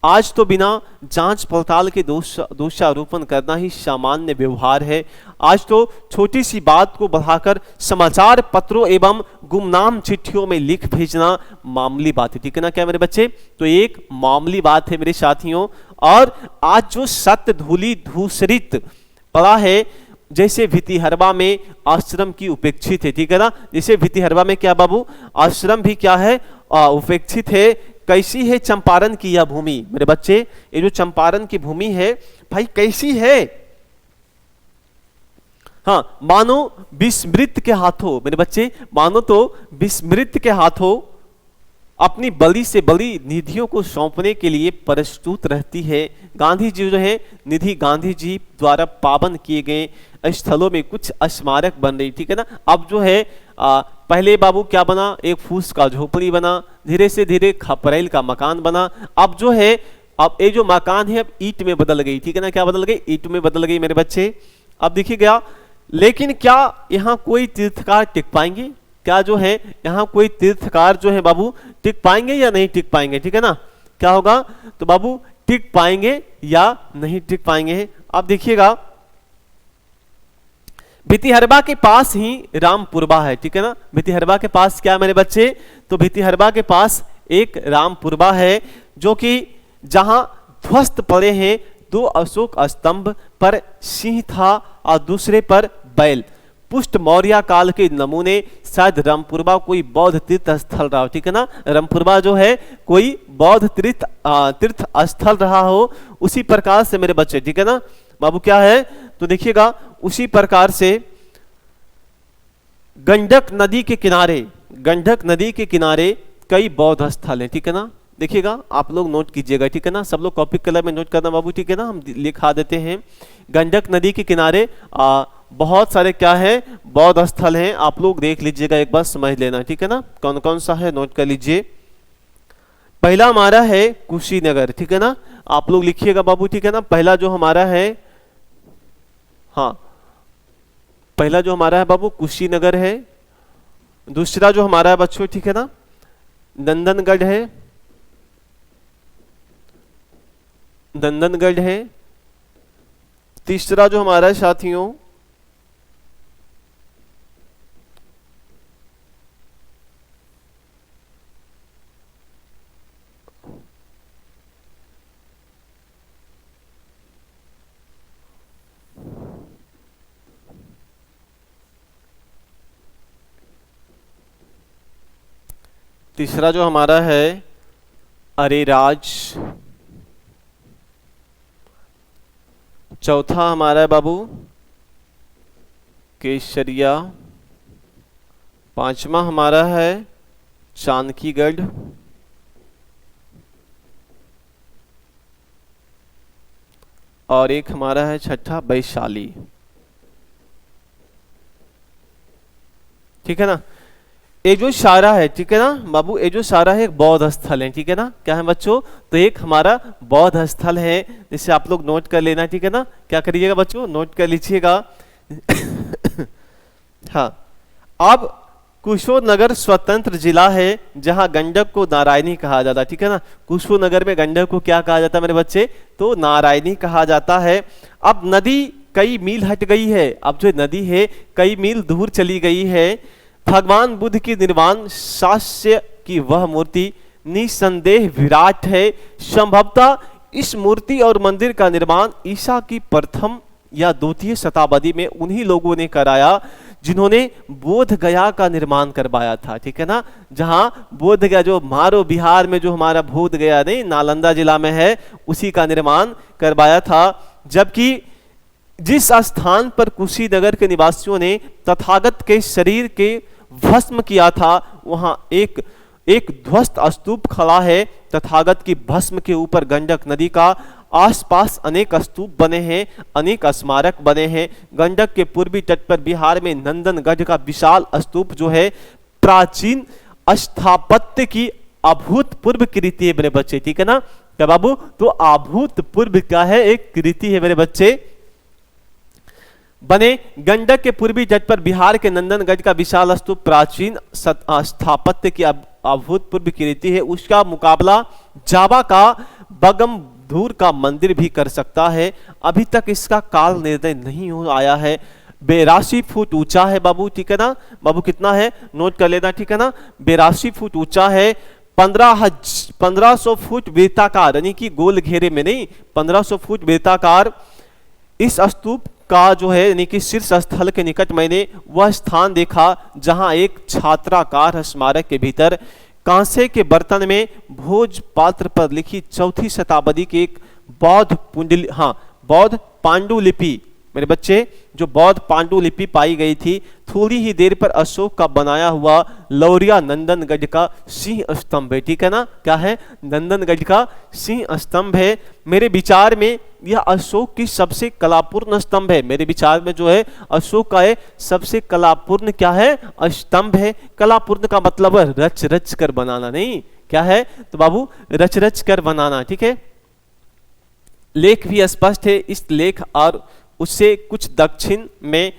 आज तो बिना जांच पड़ताल के दोषारोपण करना ही सामान्य व्यवहार है। आज तो छोटी सी बात को बढ़ाकर समाचार पत्रों एवं गुमनाम चिट्ठियों में लिख भेजना मामूली बात है, ठीक है ना, क्या मेरे बच्चे, तो एक मामूली बात है मेरे साथियों। और आज जो सत्य धूली धूसरित पड़ा है, जैसे भितिहरवा में आश्रम की उपेक्षित है, ठीक है ना, जैसे भितिहरवा में क्या बाबू, आश्रम भी क्या है, उपेक्षित है। कैसी है चंपारण की यह भूमि, मेरे बच्चे, ये जो चंपारण की भूमि है भाई कैसी है, हाँ, मानो विस्मृत के हाथों, मेरे बच्चे, मानो तो विस्मृत के हाथों अपनी बड़ी से बड़ी निधियों को सौंपने के लिए प्रस्तुत रहती है। गांधी जी जो है, निधि गांधी जी द्वारा पावन किए गए स्थलों में कुछ स्मारक बन रही, ठीक है ना। अब जो है पहले बाबू क्या बना, एक फूस का झोपड़ी बना, धीरे से धीरे खपरेल का मकान बना। अब जो है, अब ये जो मकान है अब ईंट में बदल गई, ठीक है ना, क्या बदल गई, ईंट में बदल गई मेरे बच्चे। अब देखिएगा, लेकिन क्या यहाँ कोई तीर्थकार टिक पाएंगे, क्या जो है यहाँ कोई तीर्थकार जो है बाबू टिक पाएंगे या नहीं टिक पाएंगे, ठीक है ना, क्या होगा, तो बाबू टिक पाएंगे या नहीं टिक पाएंगे। अब देखिएगा, भितिहरवा के पास ही रामपुरवा है, ठीक है ना, भितिहरवा के पास क्या मेरे बच्चे, तो भितिहरवा के पास एक रामपुरवा है, जो कि जहां ध्वस्त पड़े हैं 2 अशोक स्तंभ, पर सिंह था और दूसरे पर बैल। पुष्ट मौर्य काल के नमूने, शायद रामपुरवा कोई बौद्ध तीर्थ स्थल रहा हो, ठीक है ना, रामपुरवा जो है कोई बौद्ध तीर्थ स्थल रहा हो, उसी प्रकार से मेरे बच्चे, ठीक है ना बाबू, क्या है, तो देखिएगा उसी प्रकार से गंडक नदी के किनारे कई बौद्ध स्थल हैं, ठीक है ना। देखिएगा, आप लोग नोट कीजिएगा, ठीक है ना, सब लोग कॉपी कलर में नोट करना बाबू, ठीक है ना, हम लिखा देते हैं। गंडक नदी के किनारे बहुत सारे क्या है, बौद्ध स्थल हैं, आप लोग देख लीजिएगा, एक बार समझ लेना, ठीक है ना, कौन कौन सा है नोट कर लीजिए। पहला हमारा है कुशीनगर, ठीक है ना, आप लोग लिखिएगा बाबू, ठीक है ना, पहला जो हमारा है, हाँ, पहला जो हमारा है बाबू कुशीनगर है। दूसरा जो हमारा है बच्चों, ठीक है ना, नंदनगढ़ है। तीसरा जो हमारा है साथियों, अरेराज, चौथा हमारा है बाबू केसरिया। पांचवा हमारा है जानकीगढ़। और एक हमारा है छठा वैशाली। ठीक है ना। ये जो सारा है, ठीक है ना बाबू, ये जो सारा है एक बौद्ध स्थल है, ठीक है ना। क्या है बच्चों, तो एक हमारा बौद्ध स्थल है, जिसे आप लोग नोट कर लेना, ठीक है ना। क्या करिएगा बच्चों, नोट कर लीजिएगा। हाँ, अब कुशोनगर स्वतंत्र जिला है जहां गंडक को नारायणी कहा जाता है, ठीक है ना। कुशोनगर में गंडक को क्या कहा जाता है मेरे बच्चे, तो नारायणी कहा जाता है। अब नदी कई मील हट गई है, अब जो नदी है कई मील दूर चली गई है। भगवान बुद्ध की निर्वाण शास्य की वह मूर्ति निसंदेह विराट है। संभवतः इस मूर्ति और मंदिर का निर्माण ईसा की प्रथम या द्वितीय शताब्दी में उन्हीं लोगों ने कराया जिन्होंने बोध गया का निर्माण करवाया था, ठीक है ना। जहां बोध गया, जो मारो बिहार में जो हमारा बोध गया नहीं नालंदा जिला में है, उसी का निर्माण करवाया था। जबकि जिस स्थान पर कुशीनगर के निवासियों ने तथागत के शरीर के भस्म किया था, वहां एक ध्वस्त स्तूप खड़ा है। तथागत की भस्म के ऊपर गंडक नदी का आसपास अनेक स्तूप बने हैं, अनेक स्मारक बने हैं। गंडक के पूर्वी तट पर बिहार में नंदनगढ़ का विशाल स्तूप जो है प्राचीन स्थापत्य की अभूतपूर्व कृति है मेरे बच्चे, ठीक है ना। क्या बाबू, तो अभूतपूर्व क्या है, एक कृति है मेरे बच्चे। बने गंडक के पूर्वी तट पर बिहार के नंदनगढ़ का विशाल स्तूप प्राचीन स्थापत्य की अभूतपूर्व कृति है। उसका मुकाबला जावा का बगमधूर का मंदिर भी कर सकता है। अभी तक इसका काल निर्णय नहीं हो आया है। 82 फुट ऊंचा है बाबू, ठीक है ना बाबू, कितना है नोट कर लेना, ठीक है ना। 82 फुट ऊंचा है। 1500 फुट वृत्ताकार, यानी कि गोल घेरे में नहीं, 1500 फुट वृत्ताकार इस स्तूप का जो है, यानी कि शीर्ष स्थल के निकट मैंने वह स्थान देखा जहां एक छात्राकार स्मारक के भीतर कांसे के बर्तन में भोज पात्र पर लिखी 4वीं शताब्दी की एक बौद्ध पांडुलिपि मेरे बच्चे, जो बौद्ध पांडुलिपि पाई गई थी। थोड़ी ही देर पर अशोक का बनाया हुआ लौरिया नंदनगढ़ का सिंह स्तंभ है, ठीक है ना। क्या है, नंदनगढ़ का सिंह स्तंभ है। मेरे विचार में यह अशोक की सबसे कलापूर्ण स्तंभ है। मेरे विचार में जो है अशोक का है सबसे कलापूर्ण क्या है, स्तंभ है। कलापूर्ण का मतलब है रच रच कर बनाना, नहीं क्या है तो बाबू रच रच कर बनाना, ठीक है। लेख भी स्पष्ट है। इस लेख और उससे कुछ दक्षिण में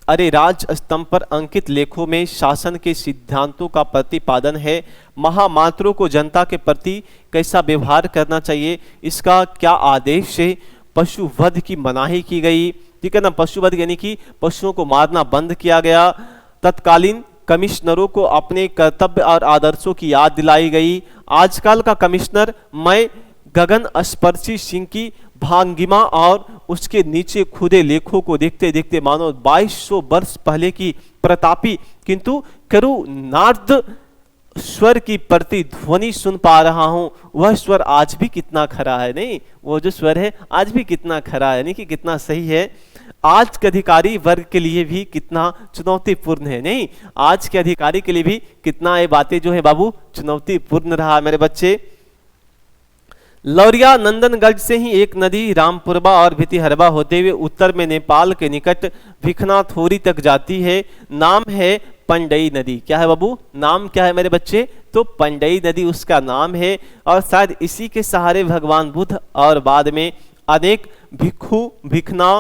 अरेराज स्तंभ पर अंकित लेखों में शासन के सिद्धांतों का प्रतिपादन है। महामात्रों को जनता के प्रति कैसा व्यवहार करना चाहिए, इसका क्या आदेश है। पशुवध की मनाही की गई, ठीक है ना। पशुवध यानी कि पशुओं को मारना बंद किया गया। तत्कालीन कमिश्नरों को अपने कर्तव्य और आदर्शों की याद दिलाई गई। आजकल का कमिश्नर मैं गगन स्पर्शी सिंह की भांगिमा और उसके नीचे खुदे लेखों को देखते देखते मानो 2200 वर्ष पहले की प्रतापी किंतु करुणार्ध स्वर की प्रतिध्वनि सुन पा रहा हूं। वह स्वर आज भी कितना खरा है, नहीं वो जो स्वर है आज भी कितना खरा है, नहीं कि कितना सही है। आज के अधिकारी वर्ग के लिए भी कितना चुनौतीपूर्ण है, नहीं आज के अधिकारी के लिए भी कितना ये बातें जो है बाबू चुनौतीपूर्ण रहा मेरे बच्चे। लौरिया नंदनगढ़ से ही एक नदी रामपुरबा और भितिहरबा होते हुए उत्तर में नेपाल के निकट भिखनाथोरी तक जाती है। नाम है पंडई नदी। क्या है बाबू, नाम क्या है मेरे बच्चे, तो पंडई नदी उसका नाम है। और शायद इसी के सहारे भगवान बुद्ध और बाद में अनेक भिक्षु भिखना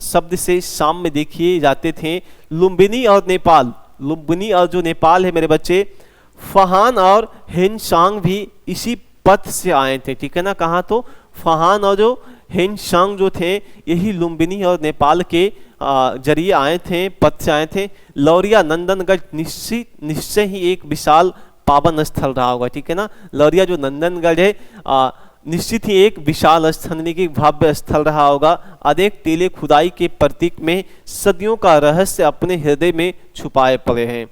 शब्द से साम्य देखिए जाते थे। लुम्बिनी और नेपाल, लुम्बिनी और जो नेपाल है मेरे बच्चे, फहान और हेनसांग भी इसी पथ से आए थे, ठीक है ना। कहाँ तो फहान और जो हेनसांग जो थे यही लुम्बिनी और नेपाल के जरिए आए थे, पथ से आए थे। लौरिया नंदनगढ़ निश्चय ही एक विशाल पावन स्थल रहा होगा, ठीक है ना। लौरिया जो नंदनगढ़ है निश्चित ही एक विशाल स्थल की भव्य स्थल रहा होगा। अनेक टीले खुदाई के प्रतीक में सदियों का रहस्य अपने हृदय में छुपाए पड़े हैं।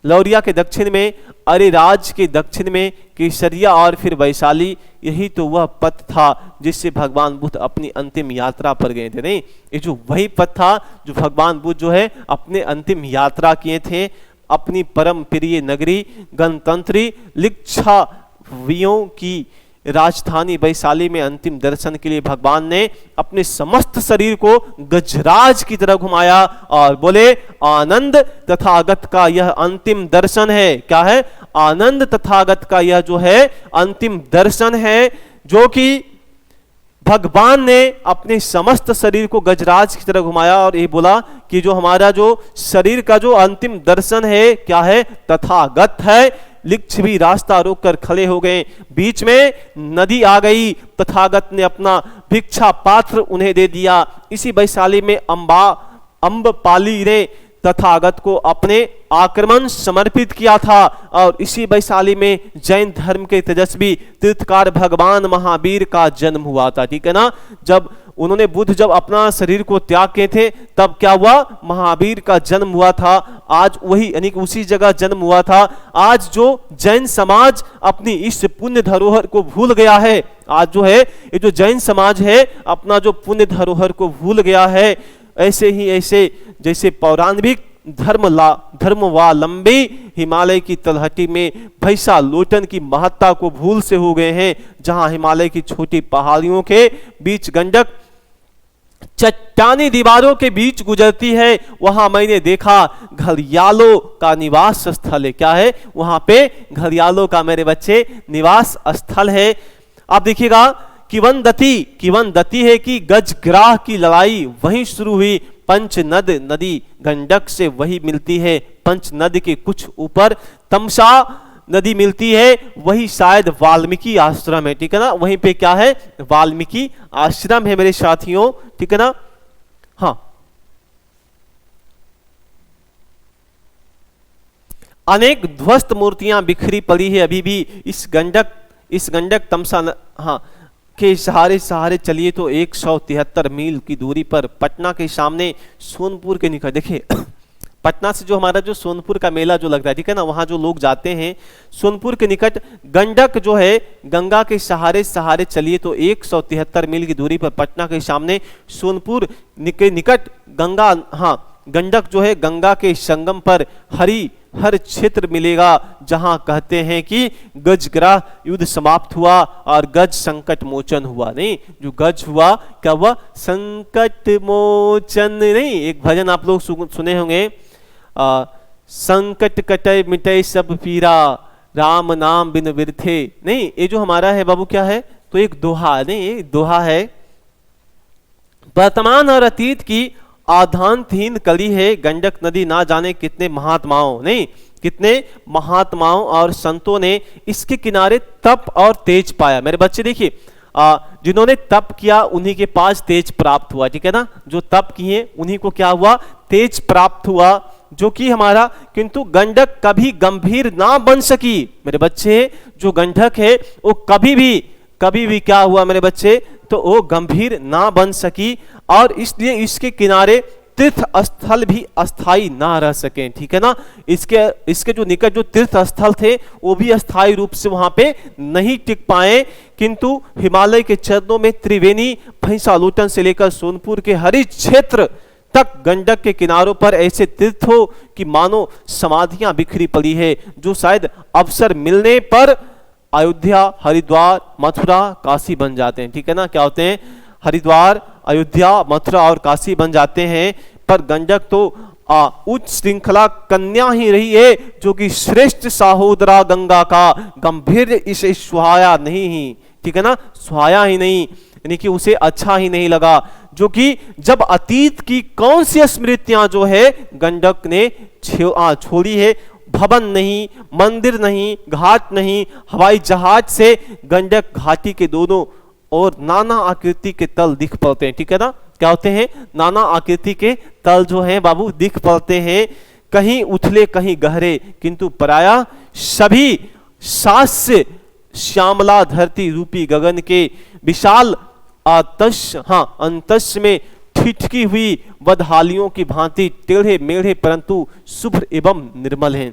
लौरिया के दक्षिण में, अरेराज के दक्षिण में केसरिया और फिर वैशाली, यही तो वह पथ था जिससे भगवान बुद्ध अपनी अंतिम यात्रा पर गए थे। नहीं, ये जो वही पथ था जो भगवान बुद्ध जो है अपने अंतिम यात्रा किए थे, अपनी परम प्रिय नगरी गणतंत्री लिच्छवियों की राजधानी वैशाली में अंतिम दर्शन के लिए भगवान ने अपने समस्त शरीर को गजराज की तरह घुमाया और बोले, आनंद तथागत का यह अंतिम दर्शन है। क्या है? आनंद तथागत का यह जो है अंतिम दर्शन है, जो कि भगवान ने अपने समस्त शरीर को गजराज की तरह घुमाया और ये बोला कि जो हमारा जो शरीर का जो अंतिम दर्शन है क्या है? तथागत है। लिच्छवी रास्ता रोककर खड़े हो गए, बीच में नदी आ गई, तथागत ने अपना भिक्षा पात्र उन्हें दे दिया। इसी वैशाली में अम्बपाली ने तथागत को अपने आक्रमण समर्पित किया था और इसी वैशाली में जैन धर्म के तेजस्वी तीर्थकार भगवान महावीर का जन्म हुआ था। ठीक है ना? जब उन्होंने बुद्ध जब अपना शरीर को त्याग किए थे तब क्या हुआ? महावीर का जन्म हुआ था। आज वही यानी कि उसी जगह जन्म हुआ था। आज जो जैन समाज अपनी इस पुण्य धरोहर को भूल गया है, आज जो है ये जो जैन समाज है अपना जो पुण्य धरोहर को भूल गया है, ऐसे जैसे पौराणिक धर्मवालंबी हिमालय की तलहटी में भैंसा लोटन की महत्ता को भूल से हो गए हैं। जहां हिमालय की छोटी पहाड़ियों के बीच गंडक चट्टानी दीवारों के बीच गुजरती है, वहां मैंने देखा घड़ियालों का निवास स्थल है। क्या है? वहां पे घड़ियालों का मेरे बच्चे निवास स्थल है। आप देखिएगा किवंदती है कि गजग्राह की लड़ाई वहीं शुरू हुई। पंचनद नदी गंडक से वही मिलती है, पंचनद के कुछ ऊपर तमसा नदी मिलती है, वही शायद वाल्मीकि आश्रम है। ठीक है ना? वहीं पे क्या है? वाल्मीकि आश्रम है मेरे साथियों। ठीक है ना? हाँ, अनेक ध्वस्त मूर्तियां बिखरी पड़ी है अभी भी इस गंडक तमसा हाँ के सहारे चलिए तो 173 मील की दूरी पर पटना के सामने सोनपुर के निकट देखिए पटना से जो हमारा जो सोनपुर का मेला जो लगता है, ठीक है ना, वहां जो लोग जाते हैं, सोनपुर के निकट गंडक जो है गंगा के सहारे चलिए तो 173 मील की दूरी पर पटना के सामने सोनपुर के निकट गंगा गंडक जो है गंगा के संगम पर हर क्षेत्र मिलेगा जहां कहते हैं कि गजग्राह युद्ध समाप्त हुआ और गज संकट मोचन हुआ। नहीं, जो गज हुआ क्या हुआ? संकट मोचन। नहीं, एक भजन आप लोग सुने होंगे, संकट कटे मिटे सब पीरा राम नाम बिन बिरथे। नहीं, ये जो हमारा है बाबू क्या है? तो एक दोहा नहीं, एक दोहा है। वर्तमान और अतीत की आधांतहीन कली है गंडक नदी, ना जाने कितने महात्माओं और संतों ने इसके किनारे तप और तेज पाया। मेरे बच्चे देखिए, जिन्होंने तप किया उन्हीं के पास तेज प्राप्त हुआ। ठीक है ना? जो तप किए उन्हीं को क्या हुआ? तेज प्राप्त हुआ, जो कि हमारा किंतु गंडक कभी गंभीर ना बन सकी। मेरे बच्चे, जो गंडक है वो कभी भी क्या हुआ मेरे बच्चे? तो वो गंभीर ना बन सकी और इसलिए इसके किनारे तीर्थ स्थल भी अस्थाई ना रह सके। ठीक है ना? इसके जो निकट जो तीर्थ स्थल थे वो भी अस्थाई रूप से वहां पे नहीं टिक पाए, किंतु हिमालय के चरणों में त्रिवेणी भैंसालोटन से लेकर सोनपुर के हरित क्षेत्र तक गंडक के किनारों पर ऐसे तीर्थों की मानो समाधियां बिखरी पड़ी है, जो शायद अवसर मिलने पर अयोध्या, हरिद्वार, मथुरा, काशी बन जाते हैं। ठीक है ना? क्या होते हैं? हरिद्वार, अयोध्या, मथुरा और काशी बन जाते हैं। पर गंडक तो उच्च श्रृंखला कन्या ही रही है, जो कि श्रेष्ठ सहोदरा गंगा का गंभीर इसे सुहाया नहीं ही। ठीक है ना? सुहाया ही नहीं, यानी कि उसे अच्छा ही नहीं लगा, जो कि जब अतीत की कौन सी स्मृतियां जो है गंडक ने छोड़ी है। भवन नहीं, मंदिर नहीं, घाट नहीं, हवाई जहाज से गंडक घाटी के दोनों और नाना आकृति के तल दिख पड़ते हैं। ठीक है ना? क्या होते हैं? नाना आकृति के तल जो हैं बाबू दिख पड़ते हैं, कहीं उथले कहीं गहरे, किंतु पराया सभी सास्य श्यामला धरती रूपी गगन के विशाल अंतस में ठिठकी हुई बदहालियों की भांति टेढ़े मेढ़े परंतु शुभ्र एवं निर्मल हैं।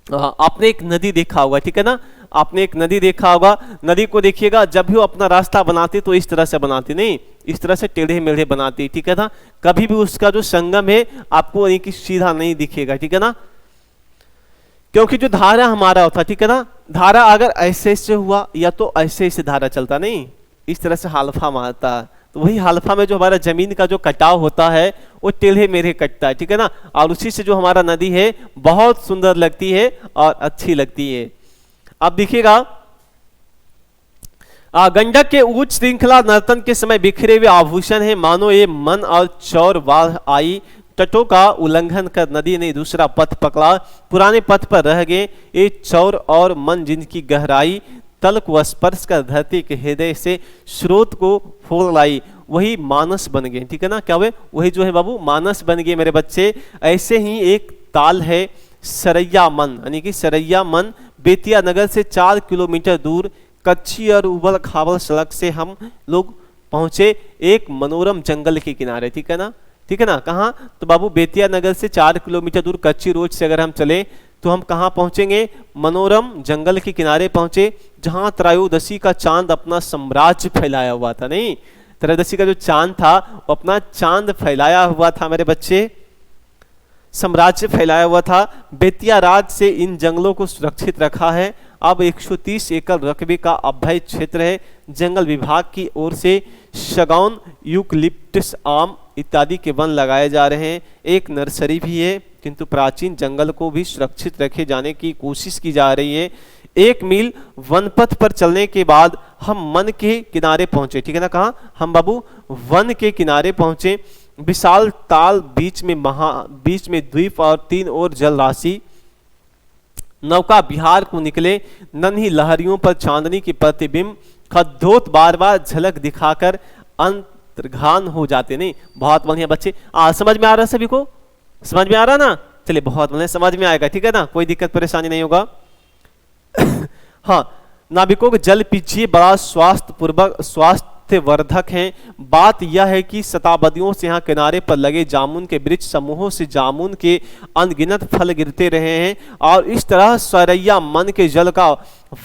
आपने एक नदी देखा होगा, ठीक है ना, आपने एक नदी देखा होगा। नदी को देखिएगा, जब भी वो अपना रास्ता बनाती तो इस तरह से बनाती नहीं, इस तरह से टेढ़े मेढ़े बनाती, ठीक है ना। कभी भी उसका जो संगम है आपको एक सीधा नहीं दिखेगा, ठीक है ना, क्योंकि जो धारा हमारा होता, ठीक है ना, धारा अगर ऐसे से हुआ या तो ऐसे से धारा चलता नहीं, इस तरह से हालफा मारता, तो वही हालफा में जो हमारा जमीन का जो कटाव होता है वो टेढ़े मेढ़े कटता है, ठीक है ना, और उसी से जो हमारा नदी है बहुत सुंदर लगती है और अच्छी लगती है। अब देखिएगा, गंडक के उच्च श्रृंखला नर्तन के समय बिखरे हुए आभूषण है, मानो ये मन और चौर बाढ़ आई, तटों का उल्लंघन कर नदी ने दूसरा पथ पकड़ा, पुराने पथ पर रह गए ये चौर और मन, जिनकी गहराई तल को स्पर्श कर धरती के हृदय से स्रोत को फोड़ लाई, वही मानस बन गए, ठीक है ना, क्या हुए, वही जो है बाबू मानस बन गए मेरे बच्चे। ऐसे ही एक ताल है सरैया मन, यानी कि सरैया मन, बेतिया नगर से 4 किलोमीटर दूर कच्ची और उबड़ खाबड़ सड़क से हम लोग पहुंचे एक मनोरम जंगल के किनारे, ठीक है ना, ठीक है ना, कहाँ, तो बाबू बेतिया नगर से 4 किलोमीटर दूर कच्ची रोड से अगर हम चले तो हम कहाँ पहुंचेंगे, मनोरम जंगल के किनारे पहुंचे, जहां त्रयोदशी का चांद अपना साम्राज्य फैलाया हुआ था, नहीं, त्रयोदशी का जो चांद था वो अपना चांद फैलाया हुआ था मेरे बच्चे, साम्राज्य फैलाया हुआ था। बेतिया राज से इन जंगलों को सुरक्षित रखा है। अब 130 एकड़ रकबे का अभय क्षेत्र है। जंगल विभाग की ओर से शगौन, यूकलिप्टस, आम इत्यादि के वन लगाए जा रहे हैं। एक नर्सरी भी है, किंतु प्राचीन जंगल को भी सुरक्षित रखे जाने की कोशिश की जा रही है। 1 मील वनपथ पर चलने के बाद हम मन के किनारे पहुंचे, ठीक है ना, कहा हम बाबू वन के किनारे पहुंचे। विशाल ताल, बीच में द्वीप और 3 ओर जल राशि। नौका बिहार को निकले, नन्ही लहरियों पर चांदनी की प्रतिबिंब खद्योत बार बार झलक दिखाकर अंतर्धान हो जाते। नहीं, बहुत बढ़िया बच्चे, समझ में आ रहा है सभी को, समझ में आ रहा ना, चलिए बहुत बढ़िया, समझ में आएगा, ठीक है ना, कोई दिक्कत परेशानी नहीं होगा। हाँ, नाविकों को जल पीछे बड़ा स्वास्थ्यवर्धक है। बात यह है कि शताब्दियों से यहाँ किनारे पर लगे जामुन के वृक्ष समूहों से जामुन के अनगिनत फल गिरते रहे हैं और इस तरह सरैया मन के जल का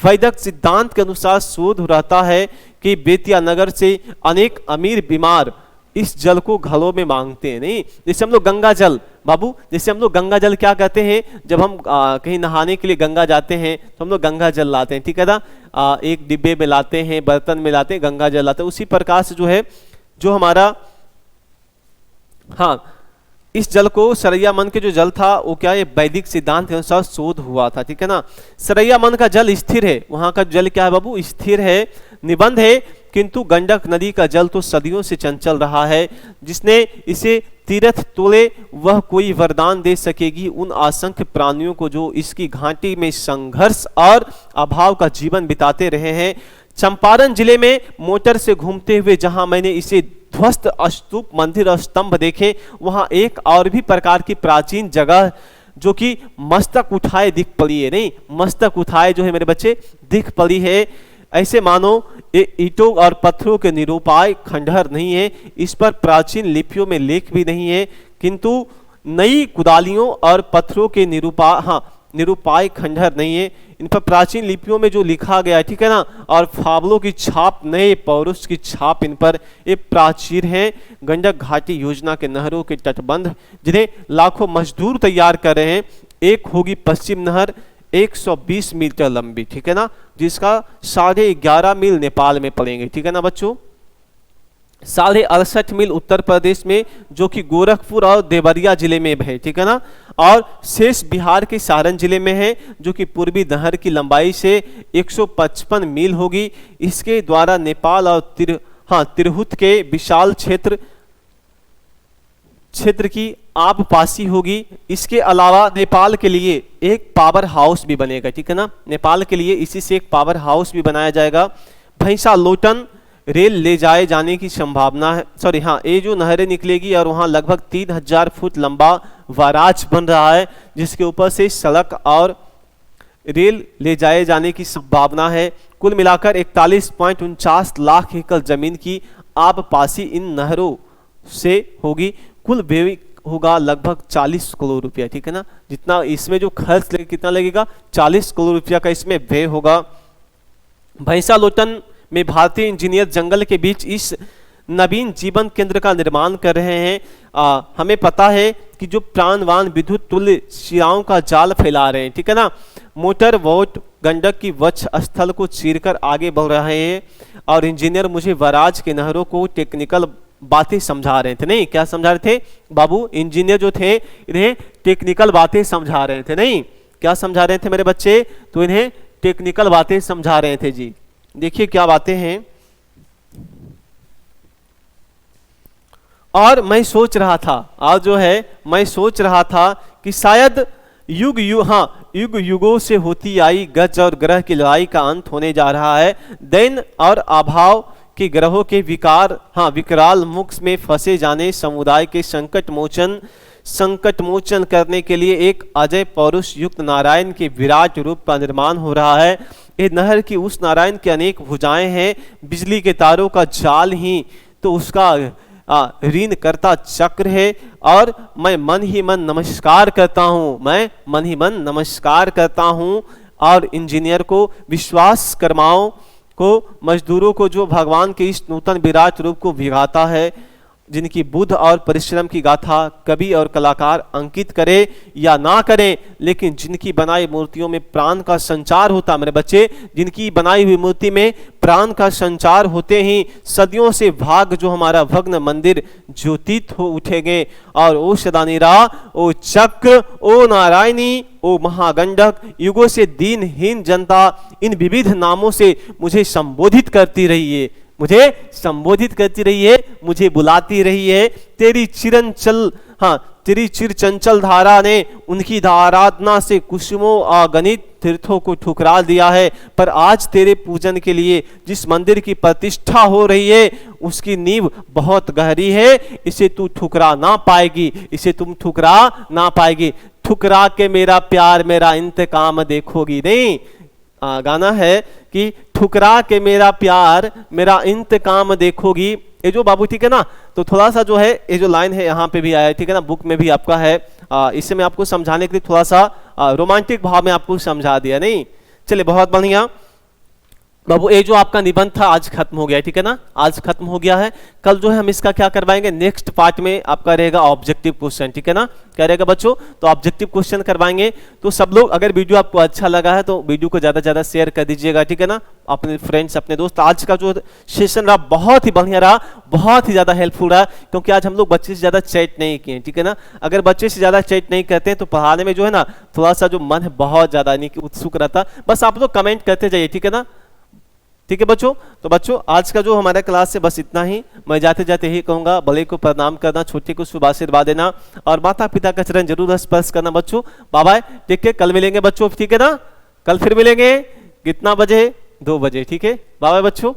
वैदिक सिद्धांत के अनुसार शोध रहता है कि बेतिया नगर से अनेक अमीर बीमार इस जल को घड़ों में मांगते हैं। नहीं, जैसे हम लोग गंगा जल बाबू, जैसे हम लोग गंगा जल क्या कहते हैं, जब हम कहीं नहाने के लिए गंगा जाते हैं तो हम लोग गंगा जल लाते हैं, ठीक है ना, एक डिब्बे में लाते हैं, बर्तन में लाते हैं, गंगा जल लाते हैं। उसी प्रकार से जो है, जो हमारा, हाँ, इस जल को सरैया मन के जो जल था वो क्या है, वैदिक सिद्धांत के अनुसार शोध हुआ था, ठीक है ना। सरैया मन का जल स्थिर है, वहां का जल क्या है बाबू, स्थिर है, निबंध है, किंतु गंडक नदी का जल तो सदियों से चंचल रहा है। जिसने इसे तीर्थ तोले वह कोई वरदान दे सकेगी उन असंख्य प्राणियों को जो इसकी घाटी में संघर्ष और अभाव का जीवन बिताते रहे हैं। चंपारण जिले में मोटर से घूमते हुए जहां मैंने इसे ध्वस्त स्तूप, मंदिर और स्तंभ देखे, वहां एक और भी प्रकार की प्राचीन जगह जो कि मस्तक उठाए दिख पड़ी है। नहीं, मस्तक उठाए जो है मेरे बच्चे दिख पड़ी है, ऐसे मानो ये ईंटों और पत्थरों के निरूपाय खंडहर नहीं है, इस पर प्राचीन लिपियों में लेख भी नहीं है, किंतु नई कुदालियों और पत्थरों के निरूपाय खंडहर नहीं है, इन पर प्राचीन लिपियों में जो लिखा गया है, ठीक है ना, और फावलों की छाप, नए पौरुष की छाप इन पर ये प्राचीन है। गंडक घाटी योजना के नहरों के तटबंध जिन्हें लाखों मजदूर तैयार कर रहे हैं। एक होगी पश्चिम नहर 120 मीटर लंबी, ठीक है ना, जिसका 11.5 मील नेपाल में पड़ेंगे, ठीक है ना बच्चों, 68.5 मील उत्तर प्रदेश में जो कि गोरखपुर और देवरिया जिले में है, ठीक है ना, और शेष बिहार के सारण जिले में है जो कि पूर्वी नहर की लंबाई से 155 मील होगी। इसके द्वारा नेपाल और तिरहुत के विशाल क्षेत्र की आबपासी होगी। इसके अलावा नेपाल के लिए एक पावर हाउस भी बनेगा, ठीक है ना, नेपाल के लिए इसी से एक पावर हाउस भी बनाया जाएगा। भैंसा लोटन रेल ले जाए जाने की संभावना है, सॉरी हाँ, ये जो नहरें निकलेगी और वहाँ लगभग 3000 फुट लंबा वाराज बन रहा है जिसके ऊपर से सड़क और रेल ले जाए जाने की संभावना है। कुल मिलाकर 41.49 लाख एकड़ जमीन की आबपासी इन नहरों से होगी। कुल होगा लगभग 40 करोड़ रुपया, ठीक है ना। जितना इसमें जो खर्च लगेगा, कितना लगेगा, 40 करोड़ रुपया का इसमें व्यय होगा। भैंसालोटन में भारतीय इंजीनियर जंगल के बीच इस नवीन जीवन केंद्र का निर्माण कर रहे हैं। हमें पता है कि जो प्राणवान विद्युत तुल्य शिराओं का जाल फैला रहे हैं, ठीक है ना। मोटर बोट गंडक की वक्ष स्थल को चीरकर आगे बढ़ रहे हैं और इंजीनियर मुझे बराज के नहरों को टेक्निकल बातें समझा रहे थे। नहीं, क्या समझा रहे थे बाबू, इंजीनियर जो थे इन्हें टेक्निकल बातें समझा रहे थे। नहीं, क्या समझा रहे थे मेरे बच्चे, तो इन्हें टेक्निकल बातें समझा रहे थे जी। देखिए क्या बातें हैं। और मैं सोच रहा था, आज जो है मैं सोच रहा था कि शायद युग युगों से होती आई गज और ग्रह की लड़ाई का अंत होने जा रहा है। दैन और अभाव के ग्रहों के विकराल मुख में फंसे जाने समुदाय के संकट मोचन करने के लिए एक अजय पौरुष युक्त नारायण के विराट रूप का निर्माण हो रहा है। ये नहर की उस नारायण की अनेक भुजाएं हैं, बिजली के तारों का जाल ही तो उसका ऋण करता चक्र है। और मैं मन ही मन नमस्कार करता हूँ और इंजीनियर को, विश्वासकर्माओं को, मजदूरों को जो भगवान के इस नूतन विराट रूप को भिगाता है, जिनकी बुद्ध और परिश्रम की गाथा कवि और कलाकार अंकित करे या ना करें, लेकिन जिनकी बनाई मूर्तियों में प्राण का संचार होता, मेरे बच्चे, जिनकी बनाई हुई मूर्ति में प्राण का संचार होते ही सदियों से भाग जो हमारा भग्न मंदिर ज्योतित हो उठेंगे। और ओ सदानीरा, ओ चक्र, ओ नारायणी, ओ महागंडक, युगों से दीनहीन जनता इन विविध नामों से मुझे संबोधित करती रही है, मुझे बुलाती रही है। तेरी चिर चंचल धारा ने उनकी धाराधना से कुसुमों अगणित तीर्थों को ठुकरा दिया है, पर आज तेरे पूजन के लिए जिस मंदिर की प्रतिष्ठा हो रही है उसकी नींव बहुत गहरी है, इसे तुम ठुकरा ना पाएगी। ठुकरा के मेरा प्यार मेरा इंतकाम देखोगी नहीं। गाना है कि ठुकरा के मेरा प्यार मेरा इंतकाम देखोगी। ये जो बाबू, ठीक है ना, तो थोड़ा सा जो है ये जो लाइन है यहाँ पे भी आया है, ठीक है ना, बुक में भी आपका है। इसे मैं आपको समझाने के लिए थोड़ा सा रोमांटिक भाव में आपको समझा दिया। नहीं, चलिए बहुत बढ़िया बाबू। ये जो आपका निबंध था आज खत्म हो गया, ठीक है ना, आज खत्म हो गया है। कल जो है हम इसका क्या करवाएंगे, नेक्स्ट पार्ट में आपका रहेगा ऑब्जेक्टिव क्वेश्चन, ठीक है ना, क्या रहेगा बच्चों, तो ऑब्जेक्टिव क्वेश्चन करवाएंगे। तो सब लोग, अगर वीडियो आपको अच्छा लगा है तो वीडियो को ज्यादा से ज्यादा शेयर कर दीजिएगा, ठीक है ना, अपने फ्रेंड्स, अपने दोस्त। आज का जो सेशन रहा बहुत ही बढ़िया रहा, बहुत ही ज्यादा हेल्पफुल रहा, क्योंकि आज हम लोग बच्चे से ज्यादा चैट नहीं किए, ठीक है ना। अगर बच्चे से ज्यादा चैट नहीं करते हैं तो पढ़ाने में जो है ना थोड़ा सा जो मन है बहुत ज्यादा उत्सुक रहता। बस आप लोग कमेंट करते जाइए, ठीक है ना, ठीक है बच्चों। तो बच्चों आज का जो हमारा क्लास है बस इतना ही। मैं जाते जाते यही कहूंगा, बड़े को प्रणाम करना, छोटे को शुभ आशीर्वाद देना और माता पिता का चरण जरूर स्पर्श करना बच्चों। बाय बाय, ठीक है, कल मिलेंगे बच्चों, ठीक है ना, कल फिर मिलेंगे। कितना बजे, 2 बजे, ठीक है। बाय बाय बच्चों।